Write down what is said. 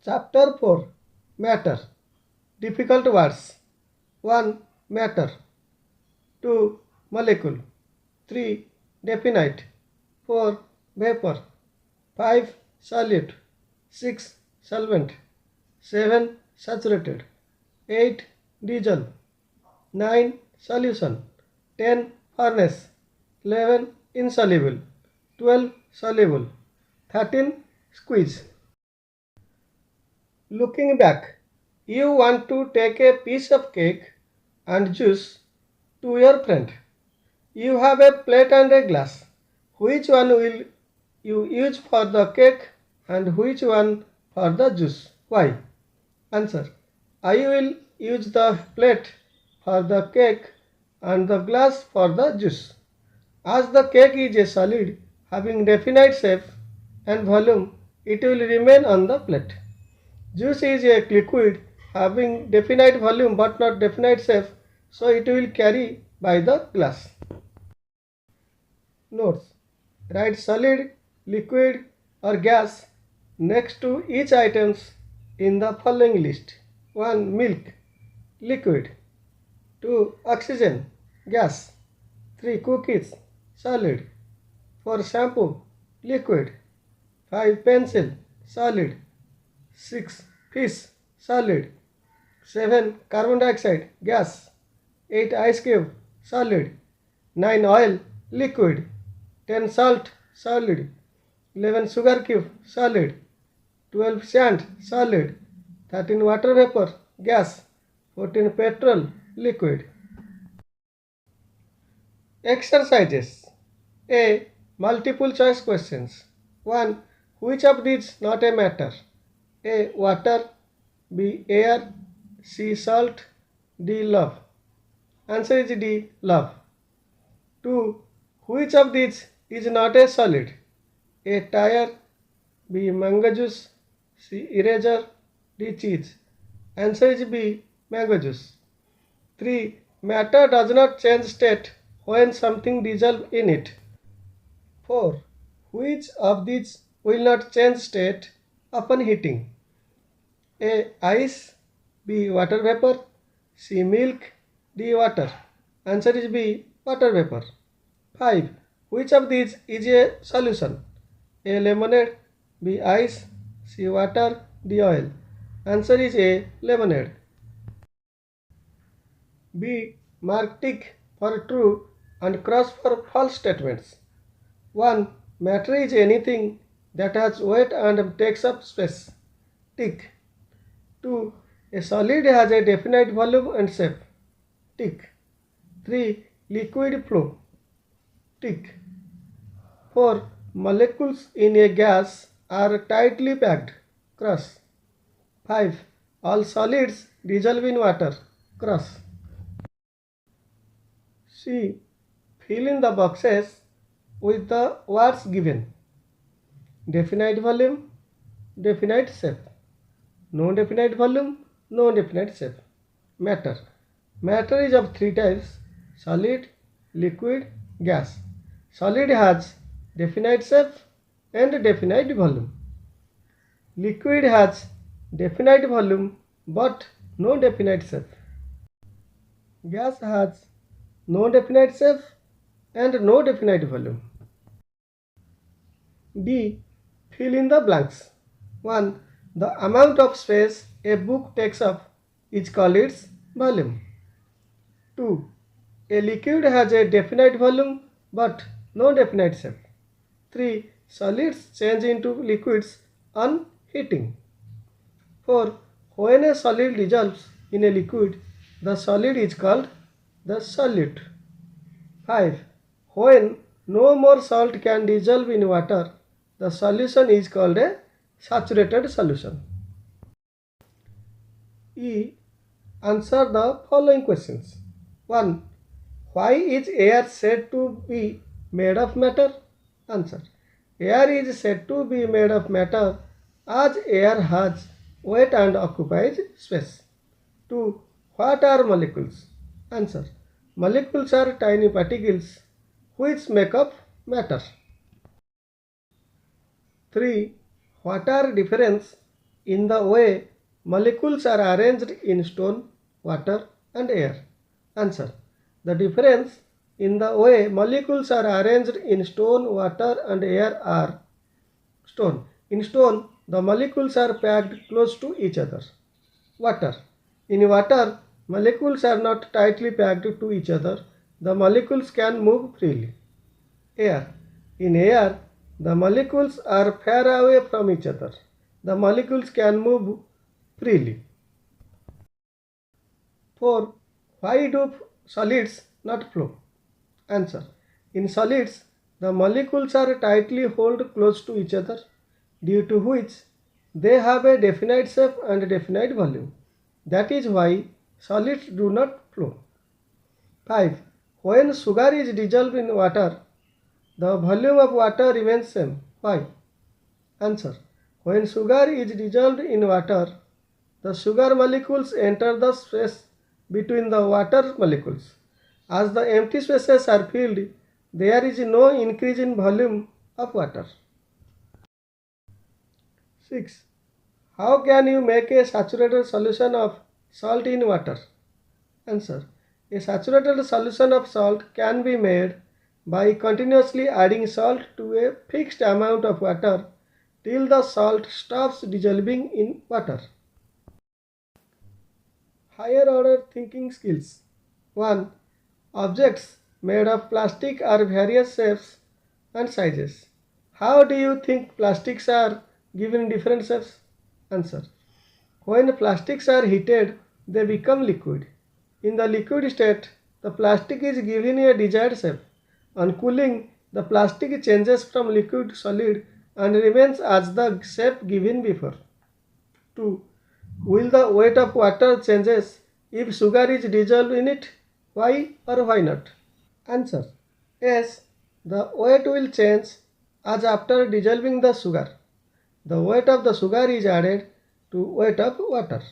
Chapter 4 Matter. Difficult words. 1. Matter. 2. Molecule. 3. Definite. 4. Vapor. 5. Solute. 6. Solvent. 7. Saturated. 8. Dissolve. 9. Solution. 10. Furnace. 11. Insoluble. 12. Soluble. 13. Squeeze. Looking back, you want to take a piece of cake and juice to your friend. You have a plate and a glass. Which one will you use for the cake and which one for the juice? Why? Answer. I will use the plate for the cake and the glass for the juice. As the cake is a solid having definite shape and volume, it will remain on the plate. Juice is a liquid having definite volume but not definite shape, so it will carry by the glass. Notes. Write solid, liquid or gas next to each items in the following list. 1. Milk, liquid. 2. Oxygen, gas. 3. Cookies, solid. 4. Shampoo, liquid. 5. Pencil, solid. 6. Fish, solid. 7. Carbon dioxide, gas. 8. Ice cube, solid. 9. Oil, liquid. 10. Salt, solid. 11. Sugar cube, solid. 12. Sand, solid. 13. Water vapor, gas. 14. Petrol, liquid. Exercises. A. Multiple choice questions. 1. Which of these not a matter? A. Water. B. Air. C. Salt. D. Love. Answer is D. Love. 2. Which of these is not a solid? A. Tire. B. Mango juice. C. Eraser. D. Cheese. Answer is B. Mango juice. 3. Matter does not change state when something dissolves in it. 4. Which of these will not change state upon heating? A. Ice. B. Water vapor. C. Milk. D. Water. Answer is B. Water vapor. 5. Which of these is a solution? A. Lemonade. B. Ice. C. Water. D. Oil. Answer is A. Lemonade. B. Mark tick for true and cross for false statements. 1. Matter is anything that has weight and takes up space. Tick. 2. A solid has a definite volume and shape. Tick. 3. Liquid flow. Tick. 4. Molecules in a gas are tightly packed. Cross. 5. All solids dissolve in water. Cross. C. Fill in the boxes with the words given. Definite volume, definite shape. No definite volume, no definite shape. Matter. Matter is of three types: solid, liquid, gas. Solid has definite shape and definite volume. Liquid has definite volume but no definite shape. Gas has no definite shape and no definite volume. D. Fill in the blanks. 1. The amount of space a book takes up is called its volume. 2. A liquid has a definite volume but no definite shape. 3. Solids change into liquids on heating. 4. When a solid dissolves in a liquid, the solid is called the solute. 5. When no more salt can dissolve in water, the solution is called a saturated solution. E. Answer the following questions. 1. Why is air said to be made of matter? Answer. Air is said to be made of matter as air has weight and occupies space. 2. What are molecules? Answer. Molecules are tiny particles which make up matter. 3. What are difference in the way molecules are arranged in stone, water and air? Answer. The difference in the way molecules are arranged in stone, water and air are: stone. In stone, the molecules are packed close to each other. Water. In water, molecules are not tightly packed to each other. The molecules can move freely. Air. In air, the molecules are far away from each other. The molecules can move freely. 4. Why do solids not flow? Answer. In solids, the molecules are tightly held close to each other, due to which they have a definite shape and definite volume. That is why solids do not flow. 5. When sugar is dissolved in water, the volume of water remains same. Why? Answer. When sugar is dissolved in water, the sugar molecules enter the space between the water molecules. As the empty spaces are filled, there is no increase in volume of water. 6. How can you make a saturated solution of salt in water? Answer. A saturated solution of salt can be made by continuously adding salt to a fixed amount of water till the salt stops dissolving in water. Higher order thinking skills. 1. Objects made of plastic are various shapes and sizes. How do you think plastics are given different shapes? Answer. When plastics are heated, they become liquid. In the liquid state, the plastic is given a desired shape. On cooling, the plastic changes from liquid to solid and remains as the shape given before. 2. Will the weight of water changes if sugar is dissolved in it? Why or why not? Answer. Yes, the weight will change as after dissolving the sugar. The weight of the sugar is added to weight of water.